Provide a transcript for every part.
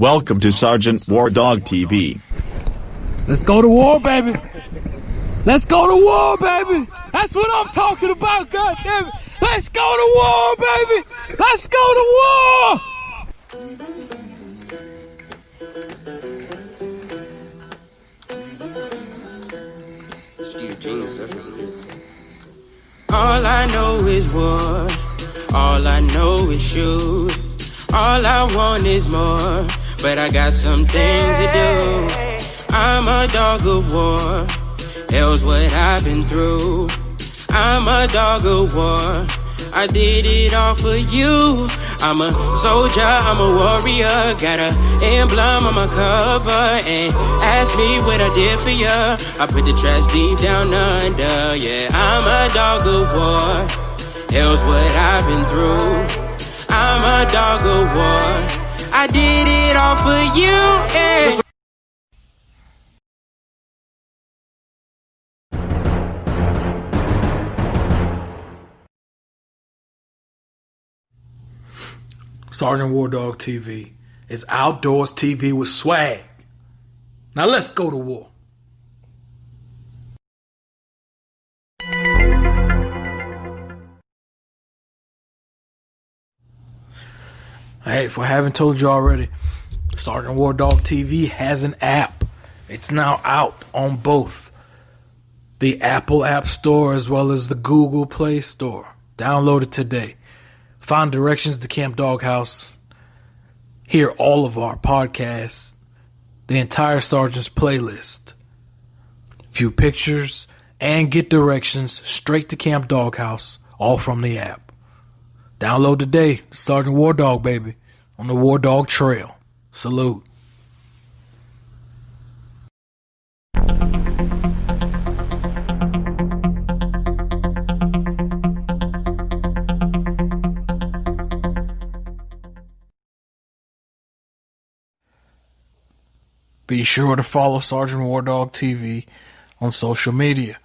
Welcome to Sergeant War Dog TV. Let's go to war, baby. Let's go to war, baby. That's what I'm talking about, goddammit. Let's go to war, baby. Let's go to war. Excuse jeans, definitely. All I know is war. All I know is shoot. All I want is more, but I got some things to do. I'm a dog of war. Hell's what I've been through. I'm a dog of war. I did it all for you. I'm a soldier, I'm a warrior. Got an emblem on my cover. And ask me what I did for ya. I put the trash deep down under. Yeah, I'm a dog of war. Hell's what I've been through. I'm a dog of war. I did it all for you. Yeah. Sergeant War Dog TV is outdoors TV with swag. Now let's go to war. Hey, if I haven't told you already, Sergeant War Dog TV has an app. It's now out on both the Apple App Store as well as the Google Play Store. Download it today. Find directions to Camp Doghouse. Hear all of our podcasts. The entire Sergeant's playlist. View pictures and get directions straight to Camp Doghouse, all from the app. Download today, Sergeant War Dog, baby, on the War Dog Trail. Salute. Be sure to follow Sergeant War Dog TV on social media.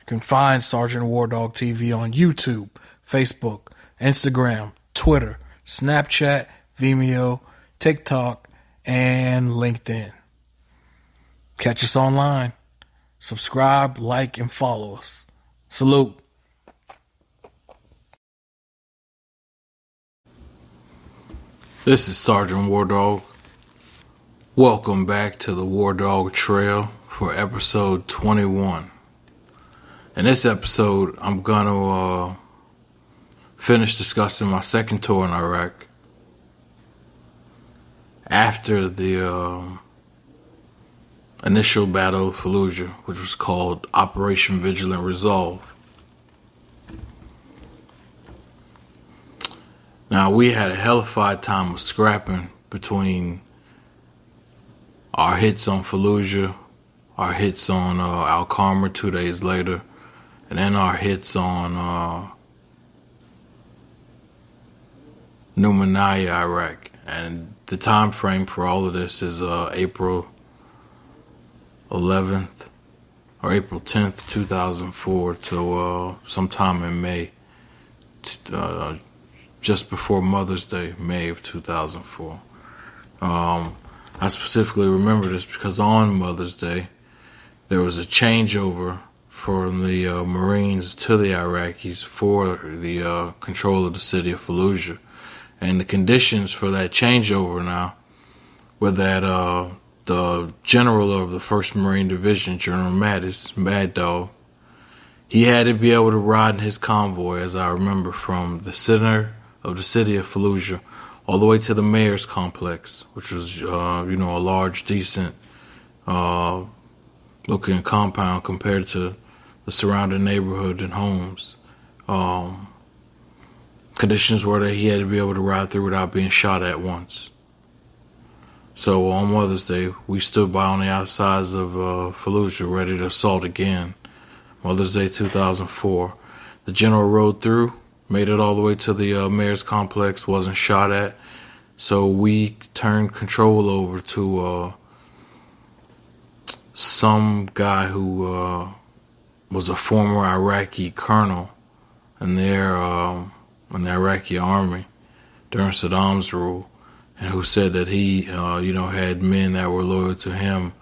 You can find Sergeant War Dog TV on YouTube, Facebook, Instagram, Twitter, Snapchat, Vimeo, TikTok, and LinkedIn. Catch us online. Subscribe, like, and follow us. Salute. This is Sergeant War Dog. Welcome back to the War Dog Trail for episode 21. In this episode, I'm going to finish discussing my second tour in Iraq after the initial battle of Fallujah, which was called Operation Vigilant Resolve. Now, we had a hellified time of scrapping between our hits on Fallujah, our hits on Al-Qarma 2 days later, and then our hits on Numaniyah, Iraq. And the time frame for all of this is April 11th or April 10th, 2004 to sometime in May, just before Mother's Day, May of 2004. I specifically remember this because on Mother's Day, there was a changeover from the Marines to the Iraqis for the control of the city of Fallujah. And the conditions for that changeover now were that the general of the 1st Marine Division, General Mattis, Mad Dog, he had to be able to ride in his convoy, as I remember, from the center of the city of Fallujah all the way to the mayor's complex, which was, a large, decent looking compound compared to the surrounding neighborhood and homes. Conditions were that he had to be able to ride through without being shot at once. So on Mother's Day, we stood by on the outsides of Fallujah, ready to assault again. Mother's Day 2004. The general rode through, made it all the way to the mayor's complex, wasn't shot at. So we turned control over to some guy who was a former Iraqi colonel in the Iraqi army during Saddam's rule. and who said that he, had men that were loyal to him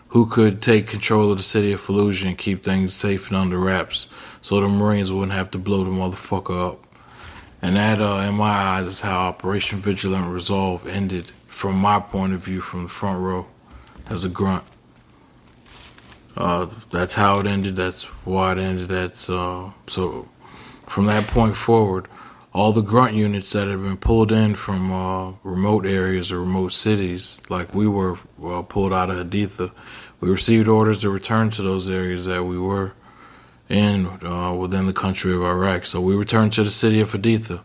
who could take control of the city of Fallujah and keep things safe and under wraps so the Marines wouldn't have to blow the motherfucker up. And that, in my eyes, is how Operation Vigilant Resolve ended from my point of view from the front row as a grunt. That's how it ended. That's why it ended. So from that point forward, all the grunt units that had been pulled in from remote areas or remote cities, like we were pulled out of Haditha, we received orders to return to those areas that we were in within the country of Iraq. So we returned to the city of Haditha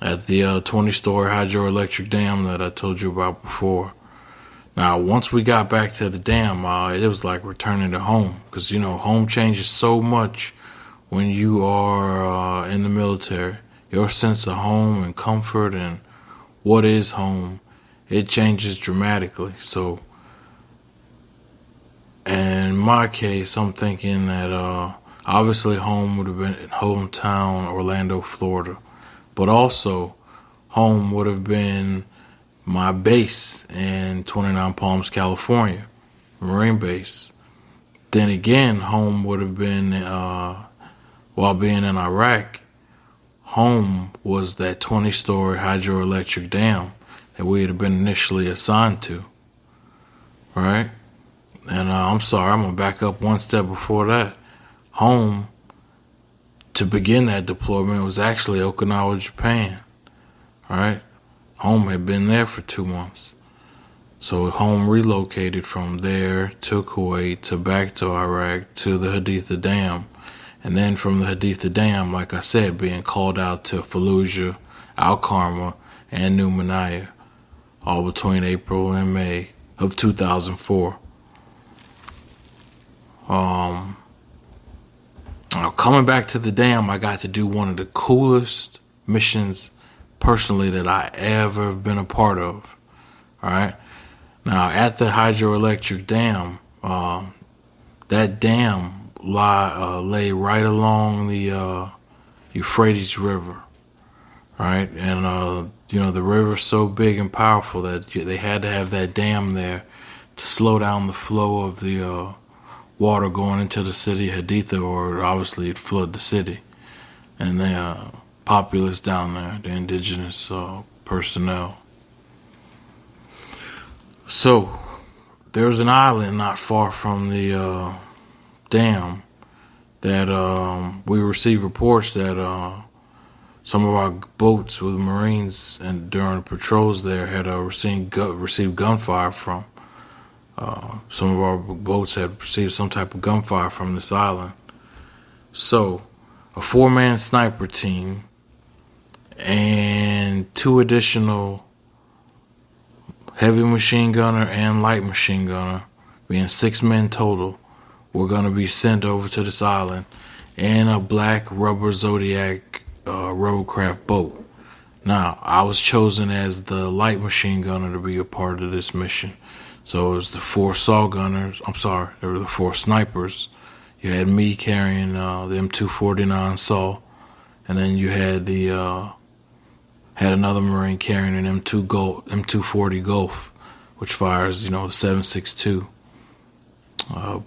at the 20-story hydroelectric dam that I told you about before. Now, once we got back to the dam, it was like returning to home because, home changes so much when you are in the military. Your sense of home and comfort and what is home, it changes dramatically. So, in my case, I'm thinking that obviously home would have been hometown Orlando, Florida. But also, home would have been my base in 29 Palms, California, Marine base. Then again, home would have been, while being in Iraq, home was that 20-story hydroelectric dam that we had been initially assigned to, right? And I'm sorry, I'm going to back up one step before that. Home, to begin that deployment, was actually Okinawa, Japan, right? Home had been there for 2 months. So home relocated from there to Kuwait to back to Iraq to the Haditha Dam. And then from the Haditha Dam, like I said, being called out to Fallujah, Al-Karma, and New Manaya, all between April and May of 2004. Coming back to the dam, I got to do one of the coolest missions personally that I ever have been a part of. All right. Now, at the hydroelectric dam, that dam lay right along the Euphrates River. Right. And, the river's so big and powerful that they had to have that dam there to slow down the flow of the water going into the city of Haditha, or obviously it'd flood the city. And the populace down there, the indigenous personnel. So, there's an island not far from the dam that we received reports that some of our boats with Marines and during patrols there had received gunfire from. Some of our boats had received some type of gunfire from this island. So, a 4-man sniper team and 2 additional heavy machine gunner and light machine gunner, being 6 men total, were going to be sent over to this island in a black rubber Zodiac rotorcraft boat. Now, I was chosen as the light machine gunner to be a part of this mission. So it was the 4 saw gunners. There were the 4 snipers. You had me carrying the M249 saw, and then you had had another Marine carrying an M240 Golf, which fires the 7.62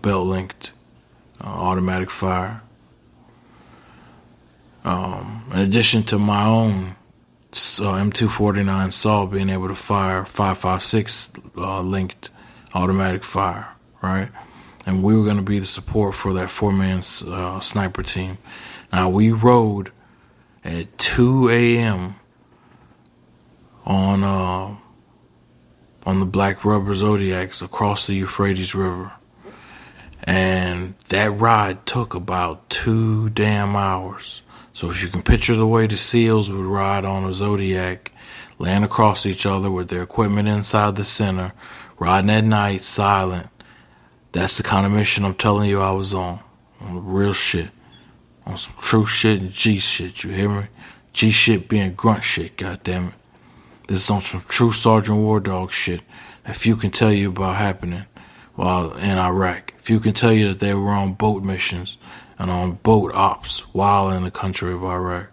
belt linked automatic fire. In addition to my own M249 saw being able to fire 5.56 linked automatic fire, right? And we were going to be the support for that 4-man sniper team. Now, we rode at 2 a.m. on the black rubber Zodiacs across the Euphrates River. And that ride took about 2 damn hours. So if you can picture the way the SEALs would ride on a Zodiac, laying across each other with their equipment inside the center, riding at night, silent, that's the kind of mission I'm telling you I was on the real shit. On some true shit and G shit, you hear me? G shit being grunt shit, goddammit. This is on some true Sergeant War Dog shit that few can tell you about happening while in Iraq. Few can tell you that they were on boat missions and on boat ops while in the country of Iraq.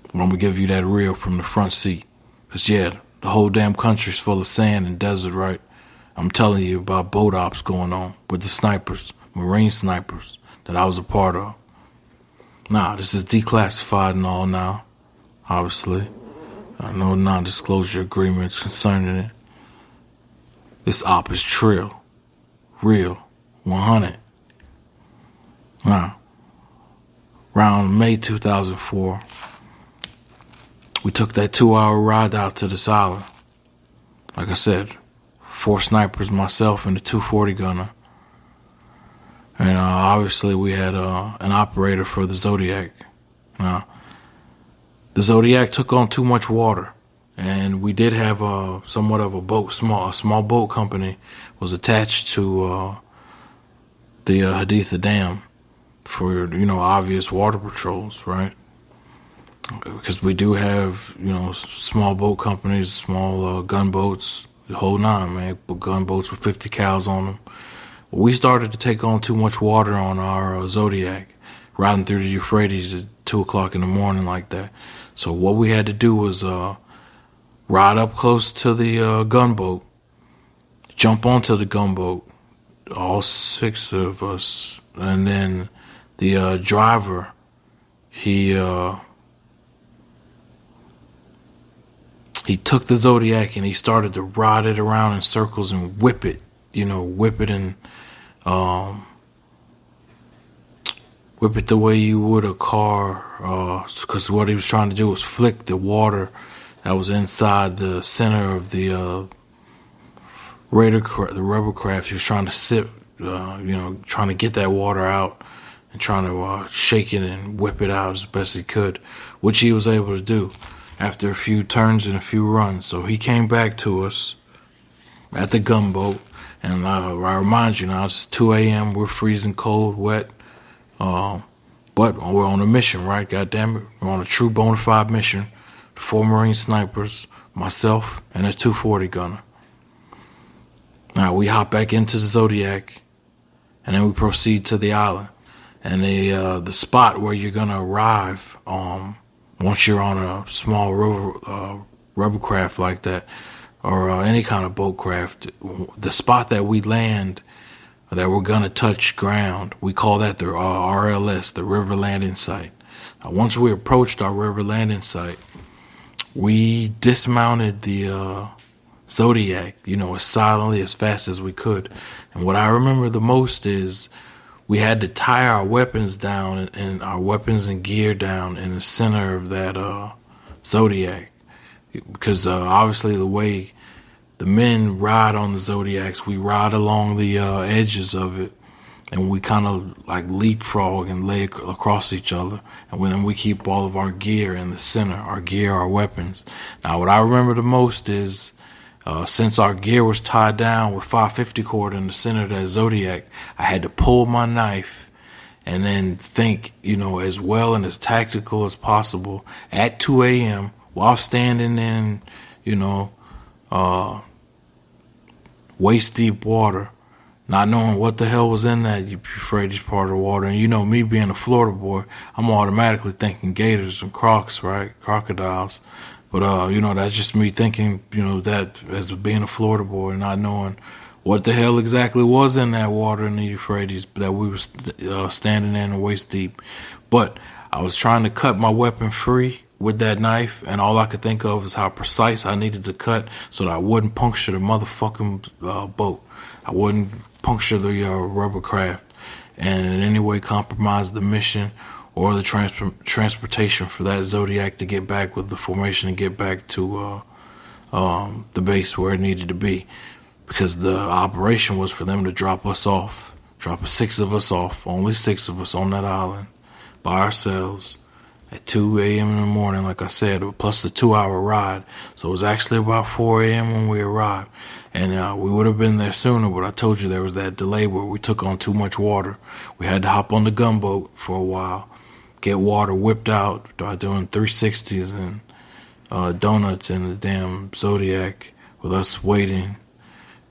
But I'm going to give you that reel from the front seat. Because, The whole damn country's full of sand and desert, right? I'm telling you about boat ops going on with the snipers, Marine snipers that I was a part of. Nah, this is declassified and all now, obviously. No non-disclosure agreements concerning it. This op is trill, real, 100. Now, around May 2004, we took that 2-hour ride out to this island. Like I said, 4 snipers, myself, and the 240 gunner. And obviously we had an operator for the Zodiac. Now, the Zodiac took on too much water, and we did have somewhat of a boat, a small boat company was attached to the Haditha Dam for, obvious water patrols, right? Because we do have, small boat companies, small gunboats, the whole nine, man. Gunboats with 50 cals on them. We started to take on too much water on our Zodiac, riding through the Euphrates at 2 o'clock in the morning like that. So what we had to do was ride up close to the gunboat, jump onto the gunboat, all 6 of us, and then the driver, he took the Zodiac and he started to ride it around in circles and whip it and whip it the way you would a car, because what he was trying to do was flick the water that was inside the center of the rubber craft. He was trying to sip, trying to get that water out and trying to shake it and whip it out as best he could, which he was able to do after a few turns and a few runs. So he came back to us at the gunboat, and I remind you now, it's 2 a.m., we're freezing cold, wet, but we're on a mission, right? God damn it, we're on a true bona fide mission. 4 Marine snipers, myself, and a 240 gunner. Now we hop back into the Zodiac, and then we proceed to the island. And the spot where you're gonna arrive, once you're on a small rubber craft like that, or any kind of boat craft, the spot that we land, that we're gonna touch ground, we call that the RLS, the River Landing Site. Now, once we approached our river landing site, we dismounted the Zodiac, as silently, as fast as we could. And what I remember the most is we had to tie our weapons down and our weapons and gear down in the center of that Zodiac. Because obviously the way the men ride on the Zodiacs, we ride along the edges of it, and we kind of like leapfrog and lay across each other. And then we keep all of our gear in the center, our weapons. Now, what I remember the most is since our gear was tied down with 550 cord in the center of that Zodiac, I had to pull my knife and then think, as well and as tactical as possible at 2 a.m. while standing in, waist deep water, not knowing what the hell was in that Euphrates part of the water. And me being a Florida boy, I'm automatically thinking gators and crocs, right? Crocodiles. But, that's just me thinking, that as being a Florida boy, not knowing what the hell exactly was in that water in the Euphrates that we were standing in waist deep. But I was trying to cut my weapon free with that knife, and all I could think of is how precise I needed to cut so that I wouldn't puncture the motherfucking boat. I wouldn't puncture the rubber craft and in any way compromise the mission or the transportation for that Zodiac to get back with the formation and get back to the base where it needed to be. Because the operation was for them to drop 6 of us off, only 6 of us on that island by ourselves at 2 a.m. in the morning, like I said, plus the 2-hour ride. So it was actually about 4 a.m. when we arrived. And we would have been there sooner, but I told you there was that delay where we took on too much water. We had to hop on the gunboat for a while, get water whipped out, start doing 360s and donuts in the damn Zodiac with us waiting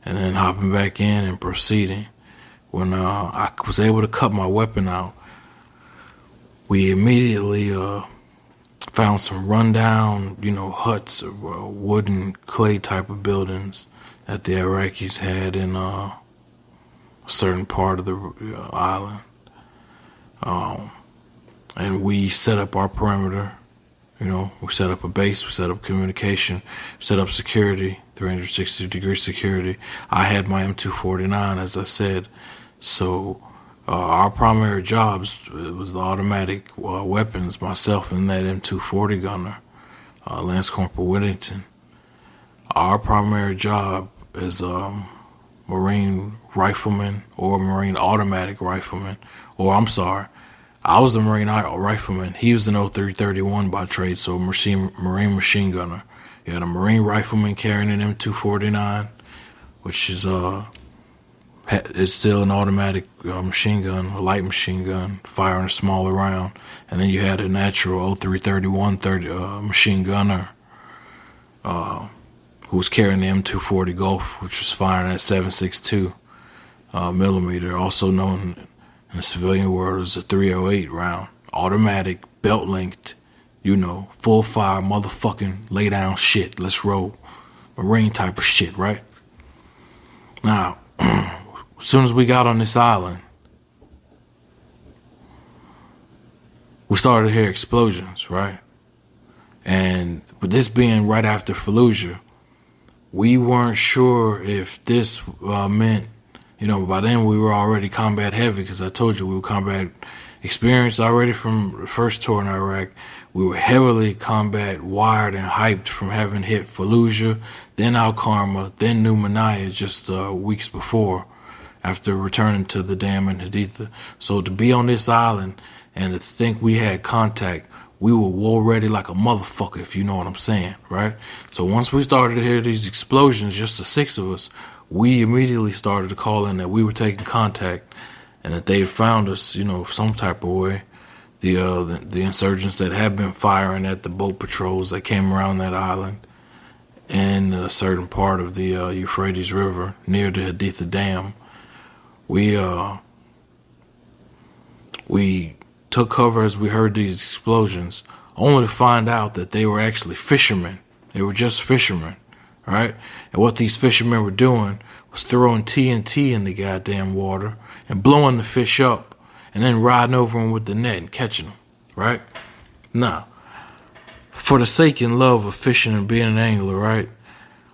and then hopping back in and proceeding. When I was able to cut my weapon out, we immediately found some rundown, huts or wooden clay type of buildings that the Iraqis had in a certain part of the island. And we set up our perimeter. We set up a base, we set up communication, set up security, 360-degree security. I had my M249, as I said. So our primary jobs, it was the automatic weapons, myself and that M240 gunner, Lance Corporal Whittington. Our primary job is Marine rifleman or Marine automatic rifleman, I was the Marine rifleman. He was an 0331 by trade, so Marine machine gunner. You had a Marine rifleman carrying an M249, which is it's still an automatic machine gun, a light machine gun, firing a smaller round. And then you had a natural 0331 machine gunner who was carrying the M240 Gulf, which was firing at 7.62 millimeter, also known in the civilian world as a 308 round, automatic, belt linked, full fire, motherfucking lay down shit. Let's roll. Marine type of shit, right? Now, as soon as we got on this island, we started to hear explosions, right? And with this being right after Fallujah, we weren't sure if this meant, by then we were already combat heavy, because I told you we were combat experienced already from the first tour in Iraq. We were heavily combat wired and hyped from having hit Fallujah, then Al Karma, then New Manaya just weeks before, after returning to the dam in Haditha. So to be on this island and to think we had contact, we were war ready like a motherfucker, if you know what I'm saying, right? So once we started to hear these explosions, just the six of us, we immediately started to call in that we were taking contact and that they had found us, some type of way. The insurgents that had been firing at the boat patrols that came around that island in a certain part of the Euphrates River near the Haditha Dam. We took cover as we heard these explosions, only to find out that they were actually fishermen. They were just fishermen, right? And what these fishermen were doing was throwing TNT in the goddamn water and blowing the fish up and then riding over them with the net and catching them, right? Now, for the sake and love of fishing and being an angler, right?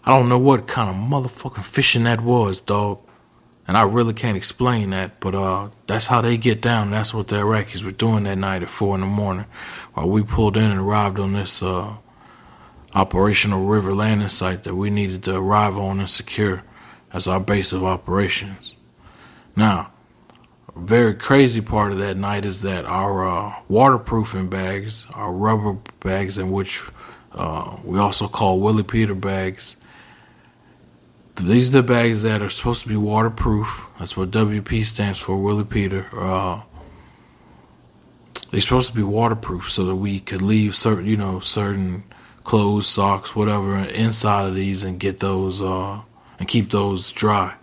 I don't know what kind of motherfucking fishing that was, dog. And I really can't explain that, but that's how they get down. And that's what the Iraqis were doing that night at 4 a.m. while we pulled in and arrived on this operational river landing site that we needed to arrive on and secure as our base of operations. Now, a very crazy part of that night is that our waterproofing bags, our rubber bags, in which we also call Willie Peter bags, these are the bags that are supposed to be waterproof. That's what WP stands for, Willie Peter. They're supposed to be waterproof so that we could leave certain clothes, socks, whatever, inside of these and get those and keep those dry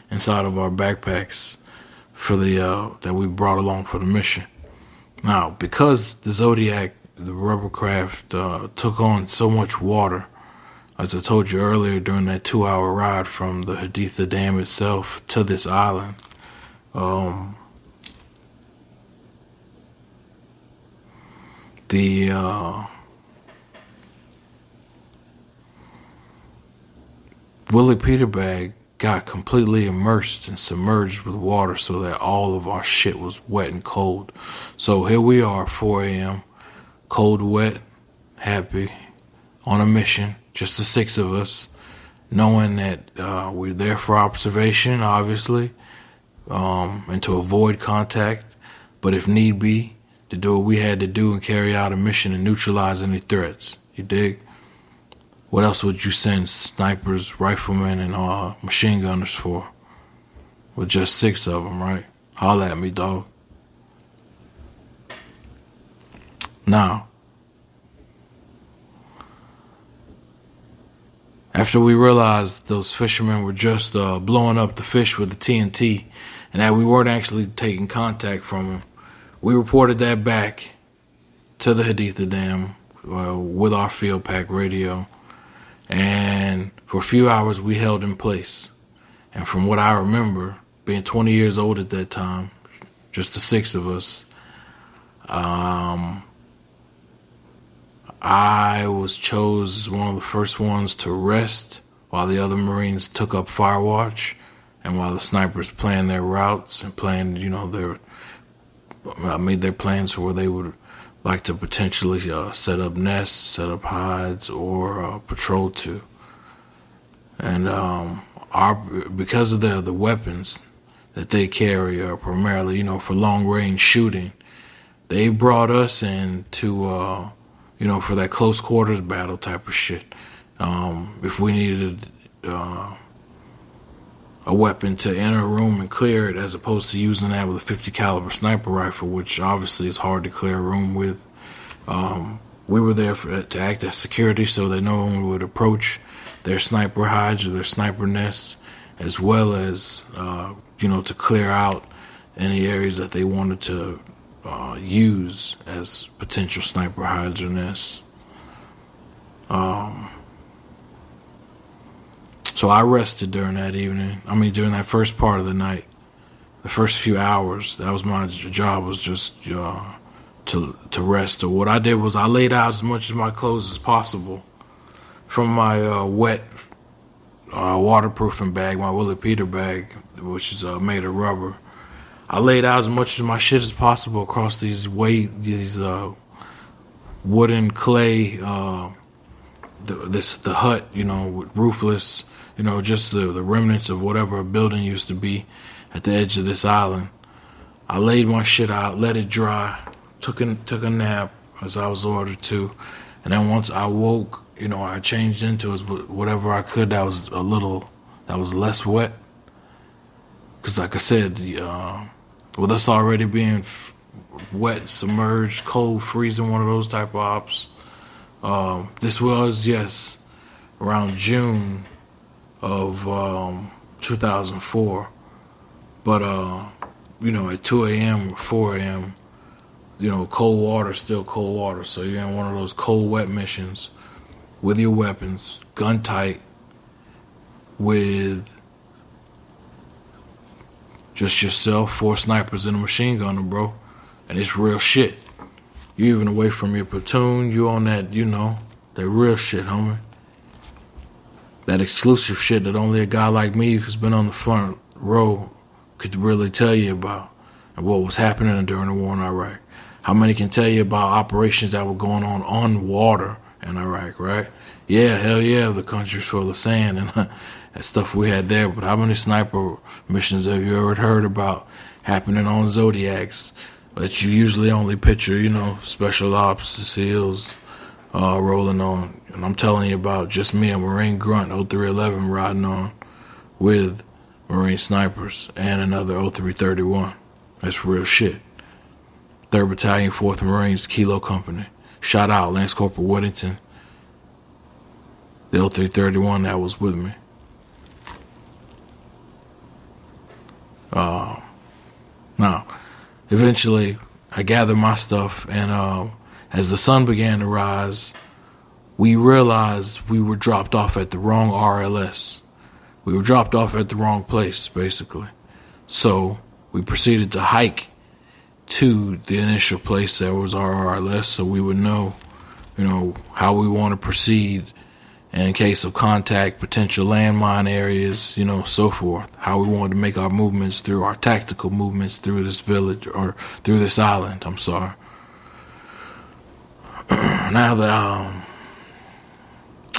inside of our backpacks for that we brought along for the mission. Now, because the Zodiac, the rubber craft, took on so much water, as I told you earlier, during that 2-hour ride from the Haditha Dam itself to this island, the Willie Peter bag got completely immersed and submerged with water so that all of our shit was wet and cold. So here we are, 4 a.m., cold, wet, happy, on a mission. Just the six of us, knowing that we're there for observation, obviously, and to avoid contact, but if need be, to do what we had to do and carry out a mission and neutralize any threats. You dig? What else would you send snipers, riflemen, and machine gunners for? With just 6 of them, right? Holla at me, dog. Now, after we realized those fishermen were just blowing up the fish with the TNT and that we weren't actually taking contact from them, we reported that back to the Haditha Dam. with our field pack radio. And for a few hours, we held in place. And from what I remember, being 20 years old at that time, just the six of us, I was chose as one of the first ones to rest while the other Marines took up fire watch, and while the snipers planned their routes and planned, made their plans for where they would like to potentially set up nests, set up hides, or patrol to. And because of the weapons that they carry are primarily, for long range shooting, they brought us in to, for that close quarters battle type of shit. If we needed a weapon to enter a room and clear it, as opposed to using that with a 50 caliber sniper rifle, which obviously is hard to clear a room with. We were there to act as security so that no one would approach their sniper hides or their sniper nests, as well as, to clear out any areas that they wanted to use as potential sniper hides or nests. So I rested during that evening. During that first part of the night, the first few hours. That was my job, was just to rest. So what I did was I laid out as much of my clothes as possible from my wet waterproofing bag, my Willie Peter bag, which is made of rubber. I laid out as much of my shit as possible across these wooden clay, the hut, with roofless, just the remnants of whatever a building used to be at the edge of this island. I laid my shit out, let it dry, took a nap as I was ordered to, and then once I woke, I changed into whatever I could that was less wet. Because like I said, with us already being wet, submerged, cold, freezing, one of those type of ops, this was, yes, around June of 2004. But, at 2 a.m. or 4 a.m., cold water is still cold water. So you're in one of those cold, wet missions with your weapons, gun tight, with just yourself, 4 snipers and a machine gunner, bro. And it's real shit. You even away from your platoon, you on that, that real shit, homie. That exclusive shit that only a guy like me who's been on the front row could really tell you about, and what was happening during the war in Iraq. How many can tell you about operations that were going on water in Iraq, right? Yeah, hell yeah, the country's full of sand and that stuff we had there. But how many sniper missions have you ever heard about happening on Zodiacs that you usually only picture, special ops, SEALs rolling on? And I'm telling you about just me, a Marine grunt, 0311, riding on with Marine snipers and another 0331. That's real shit. 3rd Battalion, 4th Marines, Kilo Company. Shout out Lance Corporal Whittington, the 0331 that was with me. Now, eventually, I gathered my stuff, and as the sun began to rise, we realized we were dropped off at the wrong RLS. We were dropped off at the wrong place, basically. So we proceeded to hike to the initial place that was our RLS, so we would know, how we want to proceed, and in case of contact, potential landmine areas, so forth. How we wanted to make our movements through, our tactical movements through this village, or through this island, I'm sorry. Now that,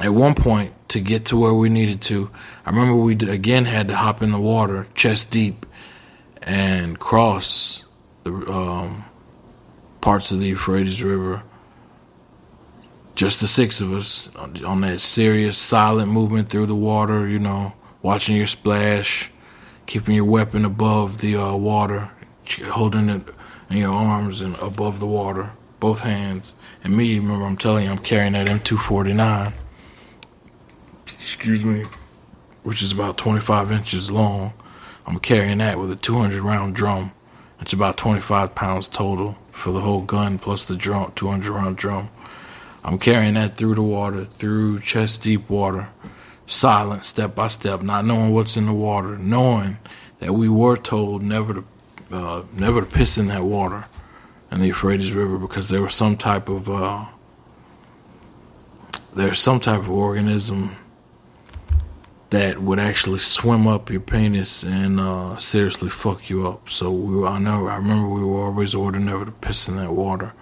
at one point, to get to where we needed to, I remember we again had to hop in the water, chest deep, and cross the parts of the Euphrates River. Just the 6 of us on that serious, silent movement through the water, watching your splash, keeping your weapon above the water, holding it in your arms and above the water, both hands. And me, remember, I'm telling you, I'm carrying that M249, which is about 25 inches long. I'm carrying that with a 200-round drum. It's about 25 pounds total for the whole gun plus the drum, 200-round drum. I'm carrying that through the water, through chest deep water, silent, step by step, not knowing what's in the water, knowing that we were told never to piss in that water in the Euphrates River because there was some type of organism that would actually swim up your penis and seriously fuck you up. So I remember we were always ordered never to piss in that water.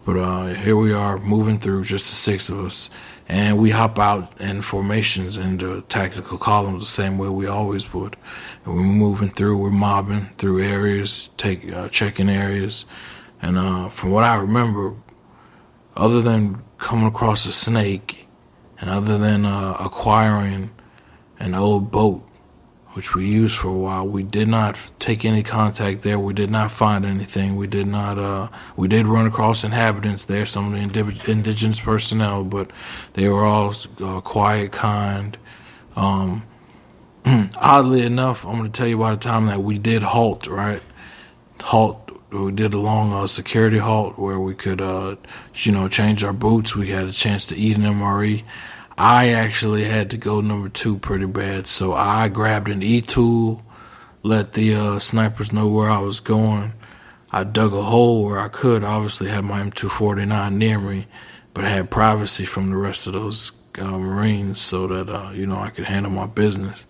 But here we are moving through, just the 6 of us, and we hop out in formations into tactical columns the same way we always would. And we're moving through, we're mobbing through areas, checking areas, and from what I remember, other than coming across a snake, and other than acquiring an old boat, which we used for a while, we did not take any contact there. We did not find anything. We did not. We did run across inhabitants there, some of the indigenous personnel, but they were all quiet, kind. Oddly enough, I'm going to tell you about the time that we did halt. We did a long security halt where we could, change our boots. We had a chance to eat an MRE. I actually had to go number 2 pretty bad, so I grabbed an E-tool, let the snipers know where I was going. I dug a hole where I could. I obviously had my M249 near me, but I had privacy from the rest of those Marines so that, I could handle my business.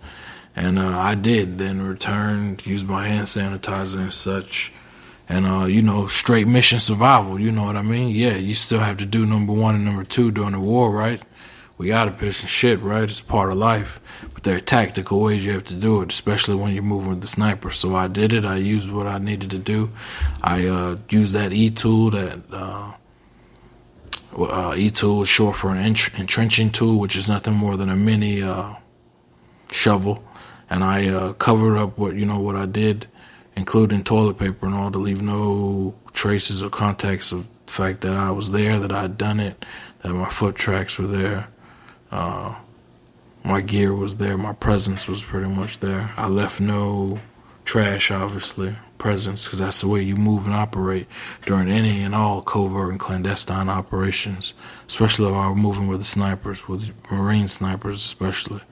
And I did, then returned, used my hand sanitizer and such. And, straight mission survival, you know what I mean? Yeah, you still have to do number 1 and number 2 during the war, right? We gotta piss and shit, right? It's part of life. But there are tactical ways you have to do it, especially when you're moving with the sniper. So I did it. I used what I needed to do. I used that E-tool. That E-tool is short for an entrenching tool, which is nothing more than a mini shovel. And I covered up what I did, including toilet paper and all, to leave no traces or contacts of the fact that I was there, that I had done it, that my foot tracks were there. My gear was there. My presence was pretty much there. I left no trash, obviously, presence, because that's the way you move and operate during any and all covert and clandestine operations, especially if I were moving with the snipers, with Marine snipers especially.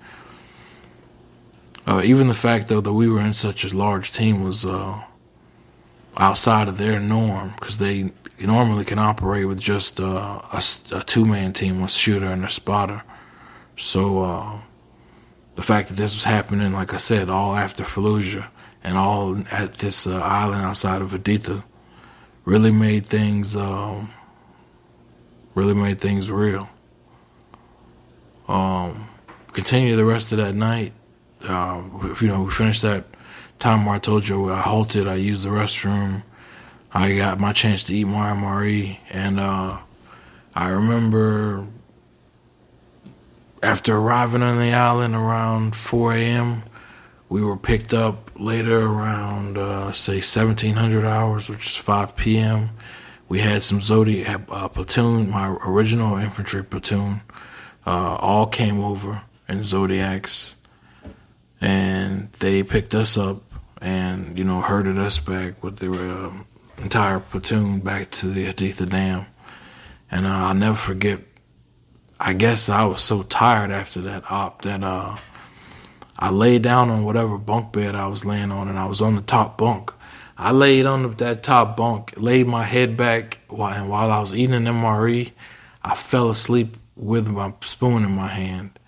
Even the fact, though, that we were in such a large team was outside of their norm, because they normally can operate with just a two-man team, a shooter and a spotter. So the fact that this was happening, like I said, all after Fallujah and all at this island outside of Aditha really made things real. Continue the rest of that night. We finished that time where I told you I halted. I used the restroom. I got my chance to eat my MRE, and I remember after arriving on the island around 4 a.m., we were picked up later around, 1700 hours, which is 5 p.m. We had some Zodiac platoon, my original infantry platoon, all came over in Zodiacs, and they picked us up and, herded us back with the entire platoon back to the Aditha Dam. And I'll never forget, I guess I was so tired after that op that I laid down on whatever bunk bed I was laying on, and I was on the top bunk. I laid on that top bunk, laid my head back, and while I was eating an MRE, I fell asleep with my spoon in my hand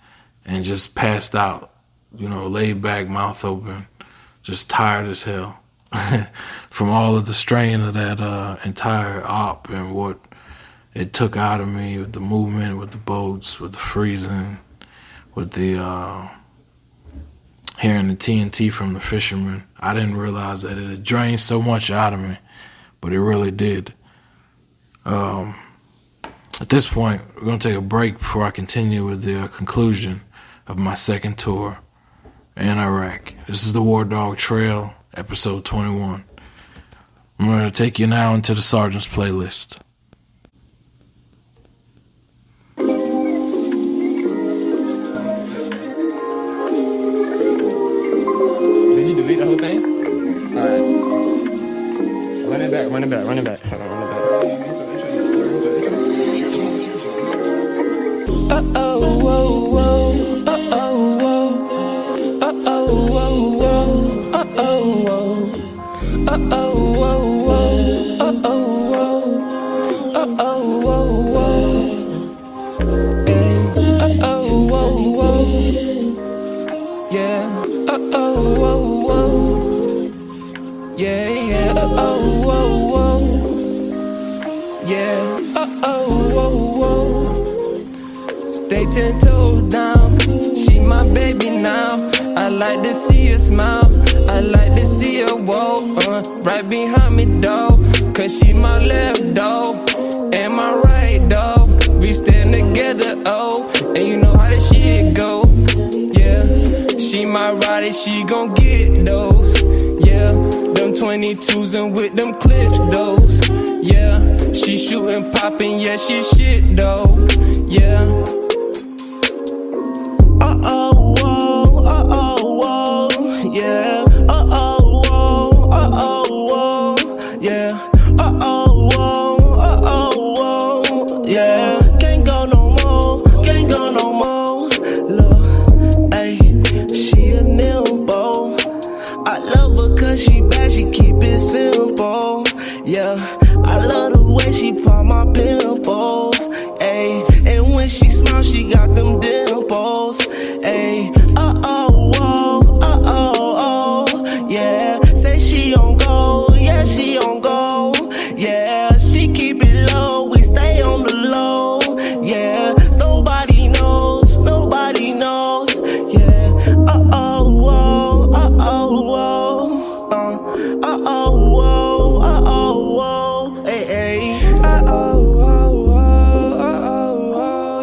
and just passed out, laid back, mouth open, just tired as hell from all of the strain of that entire op and what it took out of me with the movement, with the boats, with the freezing, with the hearing the TNT from the fishermen. I didn't realize that it had drained so much out of me, but it really did. At this point, we're going to take a break before I continue with the conclusion of my second tour in Iraq. This is the War Dog Trail, episode 21. I'm going to take you now into the Sergeant's playlist. Did you delete the whole thing? Alright. Run it back. Hold on, run it back. Stay 10 toes down. She my baby now. I like to see her smile. I like to see her walk right behind me, dog. Cause she my left dog and my right dog. We stand together, oh. And you know how this shit go. Yeah, she my ride and she gon' get those. Yeah, them 22s and with them clips, those. Yeah, she shootin', poppin', yeah, she shit though. Yeah. Yeah. Yeah. Yeah. Can't go no more. Can't go no more. Look, ayy, she a nimble. I love her cause she bad, she keep it simple. Yeah, I love the way she pop my pimples. Ayy, and when she smiles, she got them dimples. Ayy, yeah. Say she on go, yeah, she on go. Yeah, she keep it low, we stay on the low. Yeah, nobody knows, nobody knows. Yeah, hey, hey.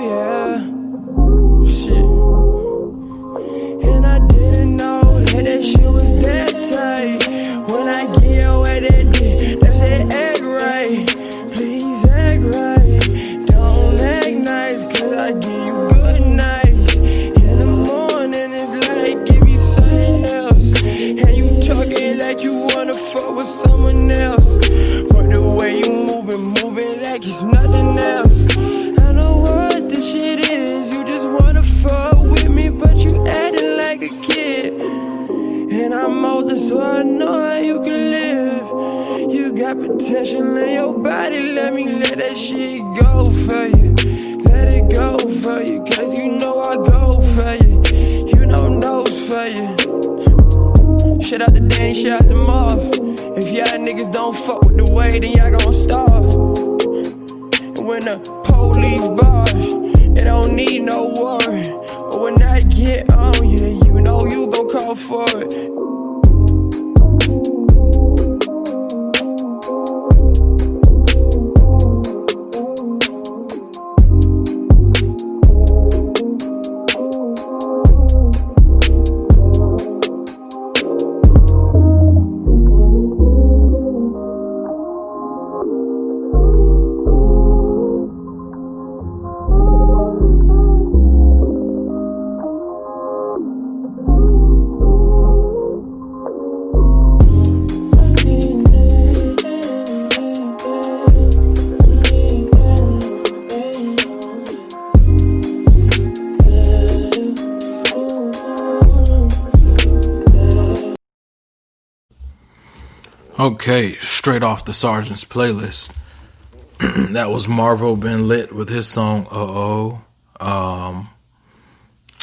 Yeah. Shit. And I didn't know that shit was that tight. When I get away that dick, that's that act right. Please act right. Don't act nice, cause I give you good night. In the morning it's like give you something else. And you talking like you wanna fuck with someone else. But the way you moving like it's nothing else. I know what this shit is. You just wanna fuck with me, but you acting like a kid. And I'm older, so I know how you can live. You got potential in your body, let me let that shit go for you. Let it go for you, cause you know I go for you. You know nose for you. Shout out to Danny, shout out to Marv. If y'all niggas don't fuck with the way, then y'all gon' starve. And when the police barge, they don't need no warrant. But when I get on you, you know you gon' call for it. Okay, straight off the Sergeant's playlist. That was Marvo been lit with his song Ouuu.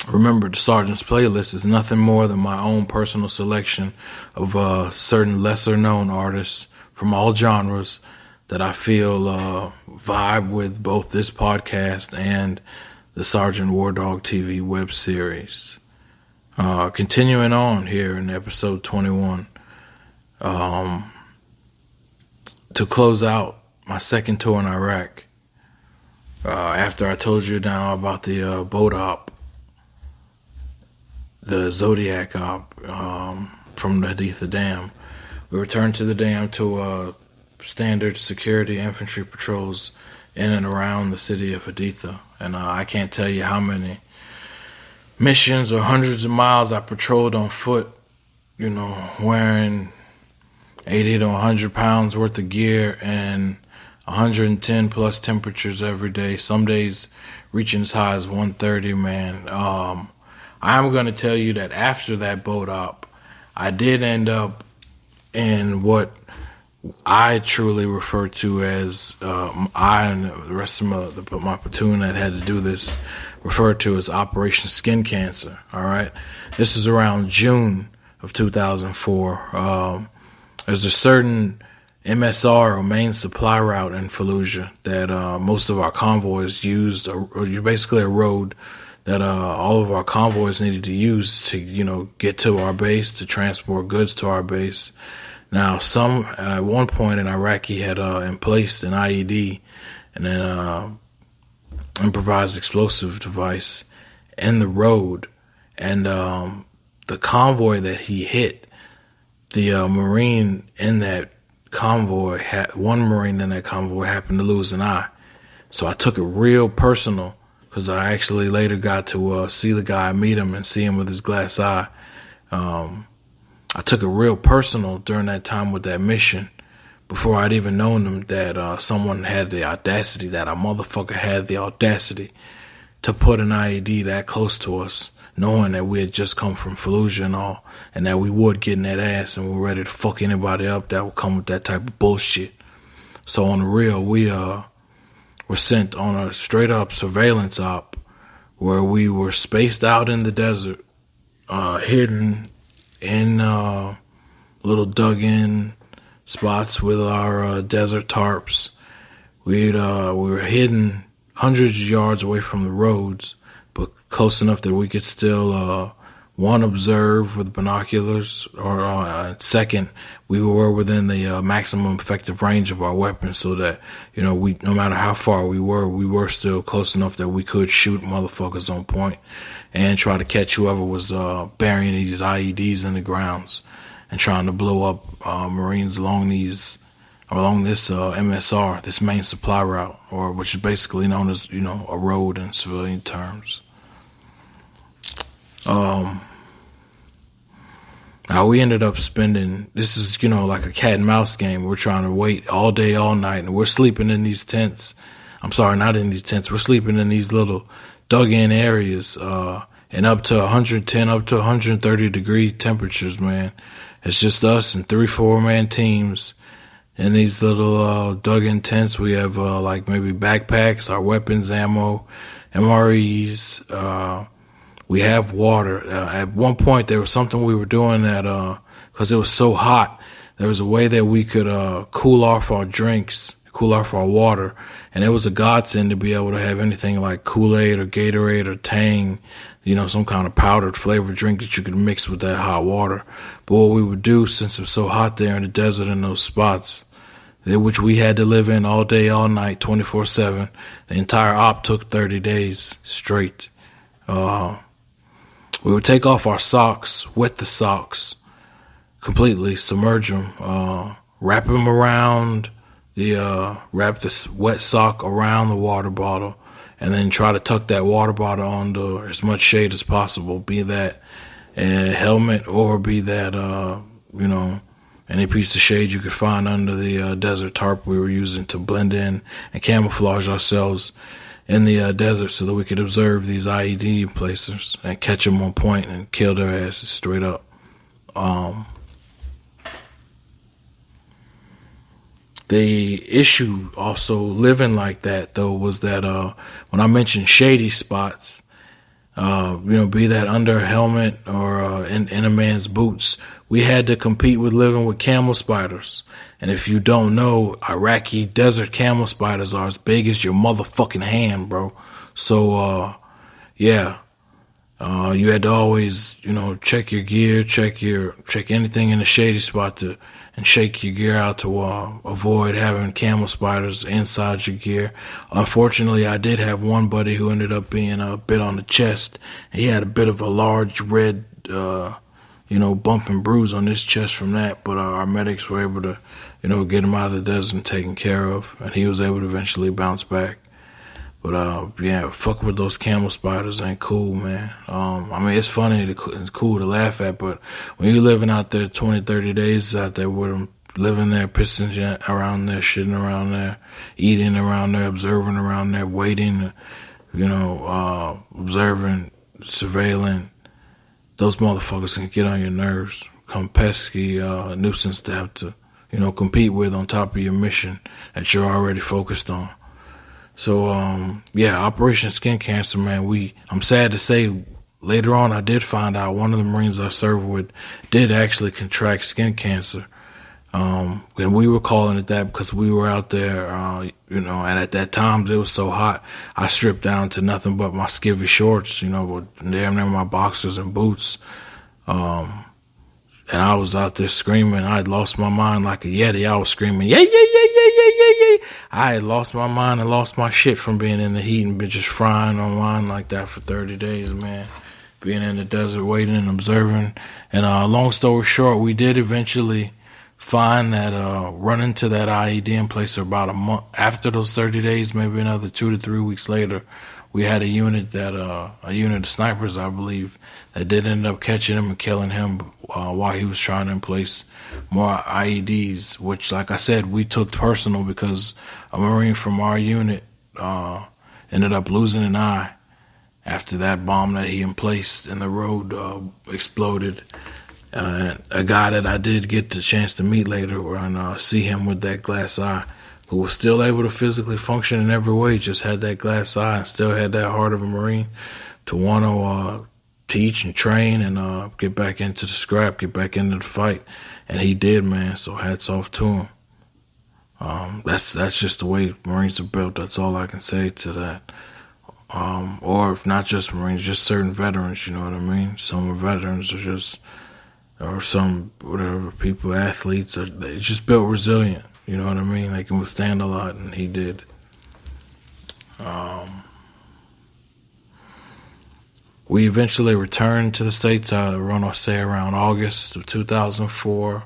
Remember, the Sergeant's playlist is nothing more than my own personal selection of certain lesser known artists from all genres that I feel vibe with both this podcast and the Sergeant War Dog TV web series. Continuing on here in episode 21. To close out my second tour in Iraq, after I told you now about the boat op, the Zodiac op from the Haditha Dam, we returned to the dam to standard security infantry patrols in and around the city of Haditha. And I can't tell you how many missions or hundreds of miles I patrolled on foot, you know, wearing 80 to 100 pounds worth of gear and 110 plus temperatures every day. Some days reaching as high as 130, man. I'm going to tell you that after that boat op, I did end up in what I truly refer to as, I and the rest of my platoon that had to do this, referred to as Operation Skin Cancer, all right? This is around June of 2004. There's a certain MSR, or main supply route in Fallujah, that most of our convoys used, or basically a road that all of our convoys needed to use to, get to our base, to transport goods to our base. Now, at one point in Iraq, he had placed an IED and an improvised explosive device in the road, and the convoy that he hit, the Marine in that convoy, one Marine in that convoy happened to lose an eye. So I took it real personal, because I actually later got to see the guy, meet him, and see him with his glass eye. I took it real personal during that time with that mission, before I'd even known them, that someone had the audacity, that a motherfucker had the audacity to put an IED that close to us, knowing that we had just come from Fallujah and all, and that we would get in that ass and we were ready to fuck anybody up that would come with that type of bullshit. So on the real, we were sent on a straight up surveillance op where we were spaced out in the desert, hidden in little dug in spots with our desert tarps. We were hidden hundreds of yards away from the roads, but close enough that we could still one, observe with binoculars, or second, we were within the maximum effective range of our weapons, so that we, no matter how far we were still close enough that we could shoot motherfuckers on point and try to catch whoever was burying these IEDs in the grounds and trying to blow up Marines along this MSR, this main supply route, or which is basically known as a road in civilian terms. Now we ended up spending, this is, like a cat and mouse game. We're trying to wait all day, all night, and we're sleeping in these tents. I'm sorry, not in these tents. We're sleeping in these little dug in areas, and up to 110, up to 130 degree temperatures, man. It's just us and 3-4 man teams in these little, dug in tents. We have, like maybe backpacks, our weapons, ammo, MREs, we have water. At one point, there was something we were doing that, because it was so hot, there was a way that we could cool off our drinks, cool off our water, and it was a godsend to be able to have anything like Kool-Aid or Gatorade or Tang, some kind of powdered flavored drink that you could mix with that hot water. But what we would do, since it was so hot there in the desert in those spots, which we had to live in all day, all night, 24/7, the entire op took 30 days straight. We would take off our socks, wet the socks completely, submerge them, wrap them around wrap the wet sock around the water bottle, and then try to tuck that water bottle onto as much shade as possible, be that a helmet or be that, any piece of shade you could find under the desert tarp we were using to blend in and camouflage ourselves in the desert, so that we could observe these IED placers and catch them on point and kill their asses straight up. The issue also living like that, though, was that when I mentioned shady spots, be that under a helmet or in a man's boots, we had to compete with living with camel spiders. And if you don't know, Iraqi desert camel spiders are as big as your motherfucking hand, bro. So, you had to always, check your gear, check anything in the shady spot and shake your gear out to avoid having camel spiders inside your gear. Unfortunately, I did have one buddy who ended up being a bit on the chest. He had a bit of a large red, bump and bruise on his chest from that, but our medics were able to, get him out of the desert and taken care of, and he was able to eventually bounce back. But, fuck with those camel spiders ain't cool, man. It's funny, it's cool to laugh at, but when you're living out there 20, 30 days out there with them, living there, pissing around there, shitting around there, eating around there, observing around there, waiting, observing, surveilling. Those motherfuckers can get on your nerves, become pesky, nuisance to have to, compete with on top of your mission that you're already focused on. So, Operation Skin Cancer, man, I'm sad to say, later on I did find out one of the Marines I served with did actually contract skin cancer. And we were calling it that because we were out there, and at that time it was so hot, I stripped down to nothing but my skivvy shorts, with damn near my boxers and boots. And I was out there screaming. I had lost my mind like a Yeti. I was screaming, yeah, yeah, yeah, yeah, yeah, yeah, yeah. I had lost my mind and lost my shit from being in the heat and been just frying on wine like that for 30 days, man. Being in the desert, waiting and observing. And long story short, we did eventually find that, run into that IED in place for about a month. After those 30 days, maybe another 2 to 3 weeks later, we had a unit of snipers, I believe, that did end up catching him and killing him while he was trying to place more IEDs, which, like I said, we took personal because a Marine from our unit ended up losing an eye after that bomb that he emplaced in the road exploded. A guy that I did get the chance to meet later and see him with that glass eye, who was still able to physically function in every way, just had that glass eye and still had that heart of a Marine to want to teach and train and get back into the scrap, get back into the fight. And he did, man, so hats off to him. That's just the way Marines are built. That's all I can say to that. Or if not just Marines, just certain veterans, you know what I mean? Some veterans are just, or some, whatever, people, athletes, they just built resilient. You know what I mean? They can withstand a lot, and he did. We eventually returned to the States, I want to say around August of 2004.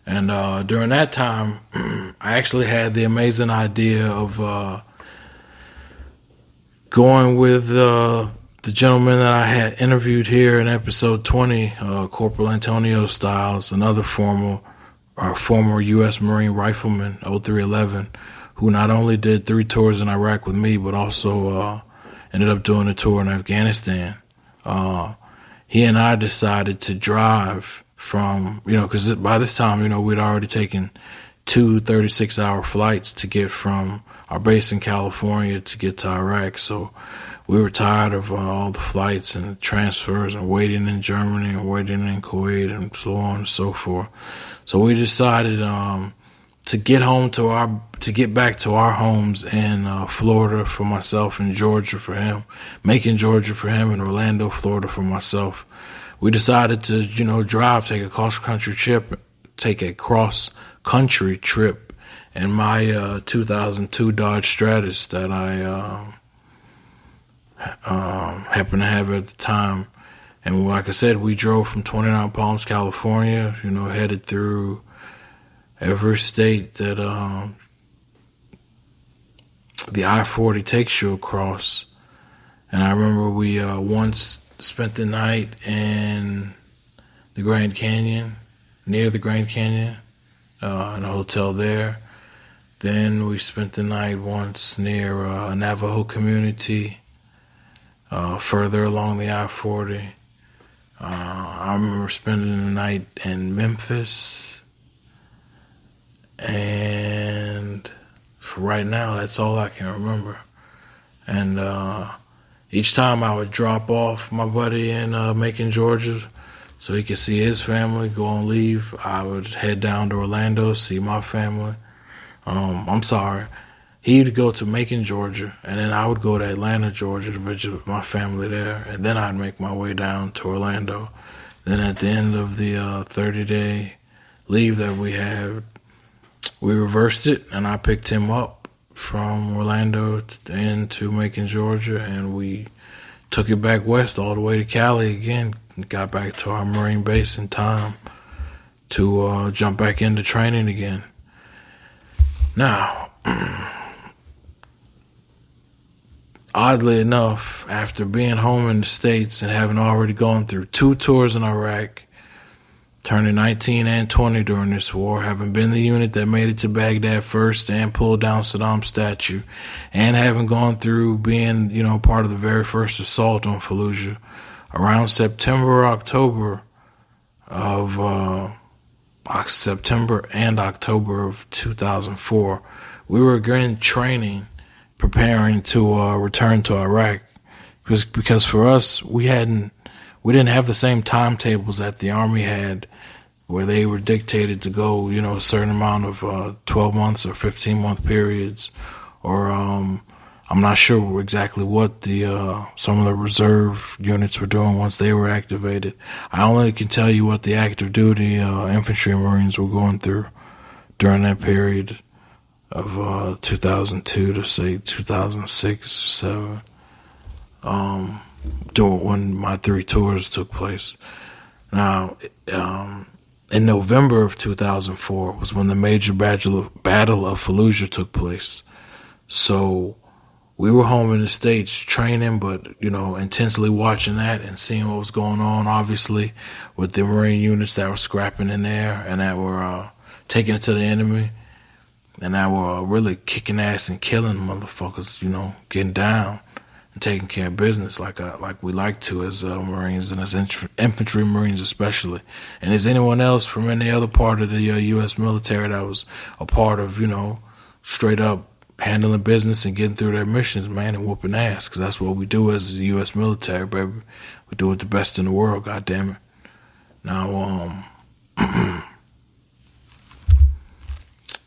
And during that time, I actually had the amazing idea of going with the gentleman that I had interviewed here in episode 20, Corporal Antonio Styles, another former U.S. Marine rifleman, 0311, who not only did 3 tours in Iraq with me, but also ended up doing a tour in Afghanistan. He and I decided to drive from, because by this time, we'd already taken 2 36-hour flights to get from our base in California to get to Iraq. So we were tired of all the flights and the transfers and waiting in Germany and waiting in Kuwait and so on and so forth. So we decided to get back to our homes in Florida for myself and Georgia for him, Macon, Georgia for him, and Orlando, Florida for myself. We decided to, drive, take a cross-country trip in my 2002 Dodge Stratus that I happened to have at the time. And like I said, we drove from 29 Palms, California, headed through every state that the I-40 takes you across. And I remember we once spent the night in the Grand Canyon, near the Grand Canyon, in a hotel there. Then we spent the night once near a Navajo community, further along the I-40. I remember spending the night in Memphis, and for right now, that's all I can remember. And each time I would drop off my buddy in Macon, Georgia, so he could see his family, go on leave. I would head down to Orlando, see my family. He'd go to Macon, Georgia, and then I would go to Atlanta, Georgia to visit with my family there, and then I'd make my way down to Orlando. Then at the end of the 30-day leave that we had, we reversed it, and I picked him up from Orlando into Macon, Georgia, and we took it back west all the way to Cali again, and got back to our Marine base in time to jump back into training again. Now, oddly enough, after being home in the States and having already gone through 2 tours in Iraq, turning 19 and 20 during this war, having been the unit that made it to Baghdad first and pulled down Saddam's statue, and having gone through being, part of the very first assault on Fallujah around September and October of 2004, we were again training, preparing to return to Iraq, because for us, we didn't have the same timetables that the Army had, where they were dictated to go, a certain amount of 12 months or 15-month periods, or I'm not sure exactly what some of the reserve units were doing once they were activated. I only can tell you what the active duty infantry Marines were going through during that period of 2002 to say 2006 or 7, when my 3 tours took place. Now, in November of 2004 was when the major battle of Fallujah took place. So we were home in the States training, but, intensely watching that and seeing what was going on, obviously, with the Marine units that were scrapping in there and that were taking it to the enemy and that were really kicking ass and killing motherfuckers, getting down and taking care of business like we like to as Marines and as infantry Marines especially. And is anyone else from any other part of the U.S. military that was a part of, straight up handling business and getting through their missions, man, and whooping ass, because that's what we do as the U.S. military, baby. We do it the best in the world, goddammit. Now,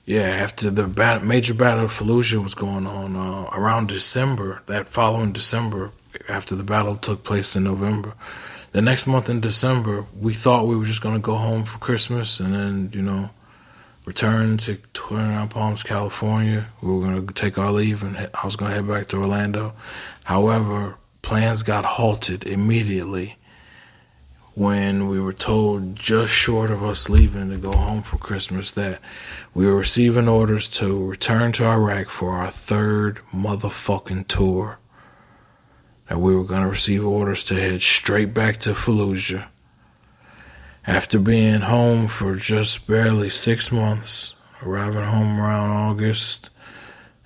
after the major battle of Fallujah was going on around December, that following December, after the battle took place in November, the next month in December, we thought we were just going to go home for Christmas and then, return to Twin Palms, California. We were going to take our leave and I was going to head back to Orlando. However, plans got halted immediately when we were told, just short of us leaving to go home for Christmas, that we were receiving orders to return to Iraq for our 3rd motherfucking tour. That we were going to receive orders to head straight back to Fallujah. After being home for just barely 6 months, arriving home around August,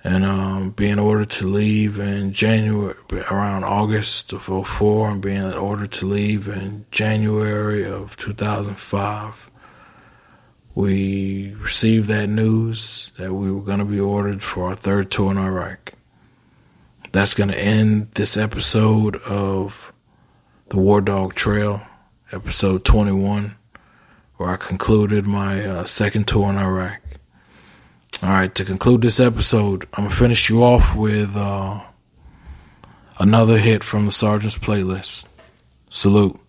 and being ordered to leave in January, around August of 2004, and being ordered to leave in January of 2005, we received that news that we were going to be ordered for our 3rd tour in Iraq. That's going to end this episode of the War Dog Trail, episode 21, where I concluded my 2nd tour in Iraq. All right, to conclude this episode, I'm going to finish you off with another hit from the Sergeant's playlist. Salute.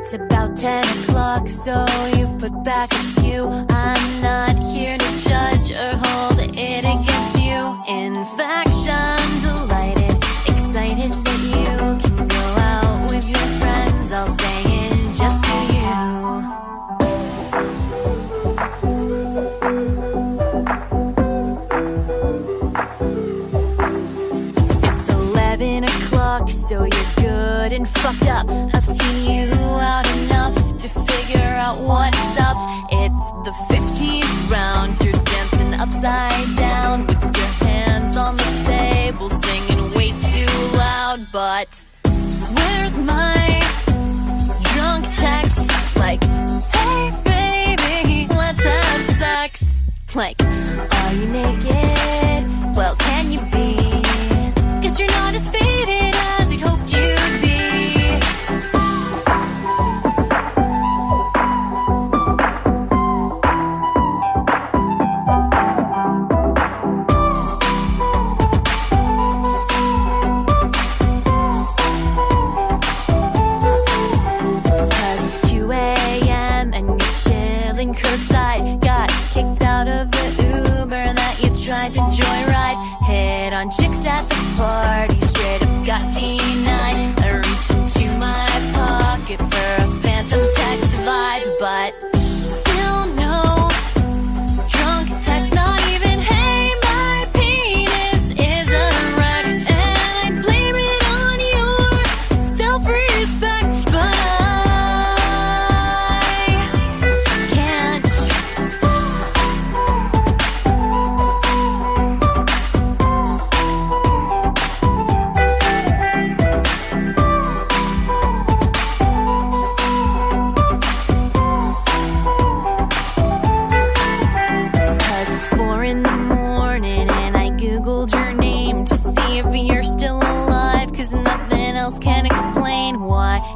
It's about 10 o'clock, so you've put back a few. I'm not here to judge or hold it against you. In fact, I'm delighted, excited that you can go out with your friends. I'll stay in just for you. It's 11 o'clock, so you're good and fucked up. I've seen you out enough to figure out what's up. It's the 15th round, you're dancing upside down with your hands on the table, singing way too loud. But where's my drunk text? Like, hey baby, let's have sex. Like, are you naked? Well, can you be? 'Cause you're not as faded as you'd hoped you'd be. Curbside, got kicked out of the Uber that you tried to joyride. Hit on chicks at the party, straight up got denied. I reached into my pocket for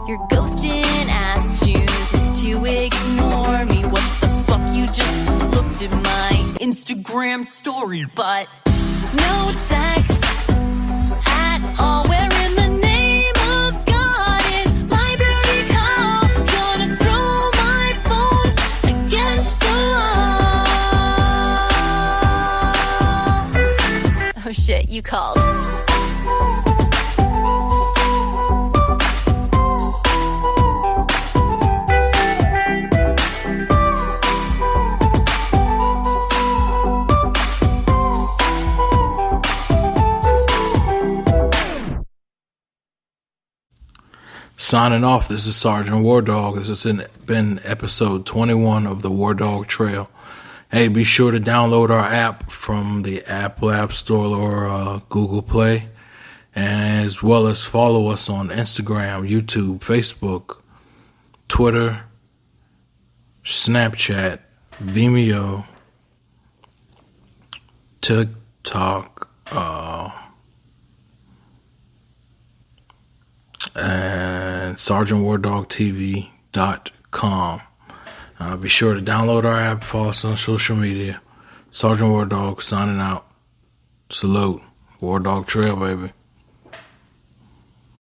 Your ghosting ass chooses to ignore me. What the fuck? You just looked at my Instagram story, but no text at all. Where in the name of God is my beauty call? Gonna throw my phone against the wall. Oh shit, you called. Signing off, this is Sergeant War Dog. This has been episode 21 of the War Dog Trail. Hey, be sure to download our app from the Apple App Store or Google Play, as well as follow us on Instagram, YouTube, Facebook, Twitter, Snapchat, Vimeo, TikTok, and sergeantwardogtv.com. Be sure to download our app, follow us on social media. Sergeant War Dog signing out. Salute. War Dog Trail, baby.